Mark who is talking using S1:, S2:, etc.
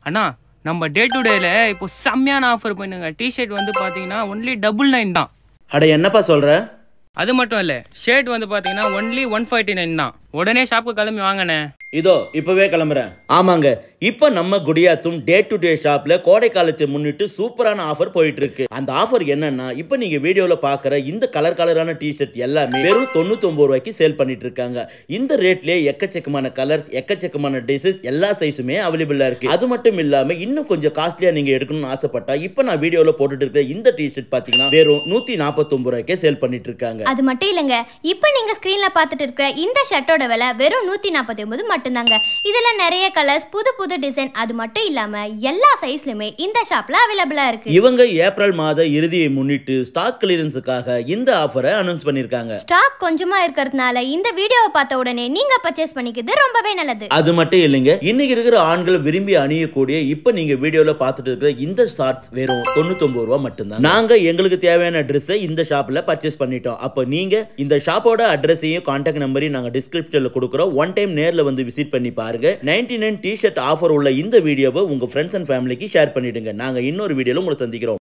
S1: அண்ணா நம்ம day to டேல இப்போ செம்மையான ஆஃபர் பண்ணுங்க. டிஷர்ட் வந்து பாத்தீங்கன்னா ஒன்லி 999 தான்.
S2: அட என்னப்பா சொல்ற?
S1: அது மட்டும் இல்ல, ஷர்ட் வந்து பாத்தீங்கன்னா ஒன்லி 149 தான். உடனே ஷாப்புக்கு கிளம்பி வாங்கண்ணே.
S2: இதோ இப்பவே கிளம்புறேன். ஆமாங்க, இப்ப நம்ம குடியாத்தும் டே டு டே ஷாப்ல கோடை காலத்தை முன்னிட்டு சூப்பரான ஆஃபர் போயிட்டு இருக்கு. அந்த ஆஃபர் என்னன்னா, இப்ப நீங்க வீடியோல பாக்குற இந்த கலரான டிஷர்ட் எல்லாமே வெறும் 99 ரூபாய்க்கு சேல் பண்ணிட்டு இருக்காங்க. இந்த ரேட்லயே எக்கச்சக்கமான கலர்ஸ், எக்கச்சக்கமான டிசைன்ஸ், எல்லா சைஸுமே அவைலபிளா இருக்கு. அது மட்டும் இல்லாம இன்னும் கொஞ்சம் காஸ்ட்லியா நீங்க எடுக்கணும்னு ஆசைப்பட்டா இப்ப நான் வீடியோல போட்டுட்டு இருக்க இந்த டிஷர்ட் பாத்தீங்கன்னா வெறும் 149 ரூபாய்க்கே சேல் பண்ணிட்டு இருக்காங்க.
S3: அது மட்டும் இல்லங்க, இப்ப நீங்க ஸ்கிரீன்ல பாத்துட்டு இருக்க இந்த ஷர்ட்டோட விலை வெறும் 149 மட்டும்தாங்க. இதுல நிறைய கலர்ஸ், புது டிசைன், அது மட்டும் இல்லாம எல்லா சைஸ்லயுமே இந்த ஷாப்ல அவைலபிளா இருக்கு.
S2: இவங்க ஏப்ரல் மாத இறுதியை முன்னிட்டு ஸ்டாக் கிளியரன்ஸுக்காக இந்த ஆஃபரை அனௌன்ஸ் பண்ணிருக்காங்க.
S3: ஸ்டாக் கொஞ்சமா இருக்கிறதுனால இந்த வீடியோவை பார்த்த உடனே நீங்க பர்ச்சேஸ் பண்ணிக்கிறது ரொம்பவே நல்லது.
S2: அது மட்டும் இல்லைங்க, இன்னைக்கு இருக்கிற ஆண்கள் விரும்பி அணியக்கூடிய இப்ப நீங்க வீடியோல பார்த்துட்டு இருக்கிற இந்த ஷார்ட்ஸ் வெறும் 99 ரூபாய் மட்டும்தான். நாங்க எங்களுக்கு தேவையான ட்ரெஸ்ஸை இந்த ஷாப்ல பர்ச்சேஸ் பண்ணிட்டோம். அப்ப நீங்க இந்த ஷாப்போட அட்ரஸையும் கான்டாக்ட் நம்பரையும் நாங்க டிஸ்கிரிப்ஷன்ல கொடுக்குறோம். ஒன் டைம் நேர்ல வந்து விசிட் பண்ணி பாருங்க. 99 டி-ஷர்ட் ஆஃபர் உள்ள இந்த வீடியோவை உங்க ஃப்ரெண்ட்ஸ் அண்ட் ஃபேமிலிக்கு ஷேர் பண்ணிடுங்க. நாங்க இன்னொரு வீடியோல உங்களை சந்திக்கிறோம்.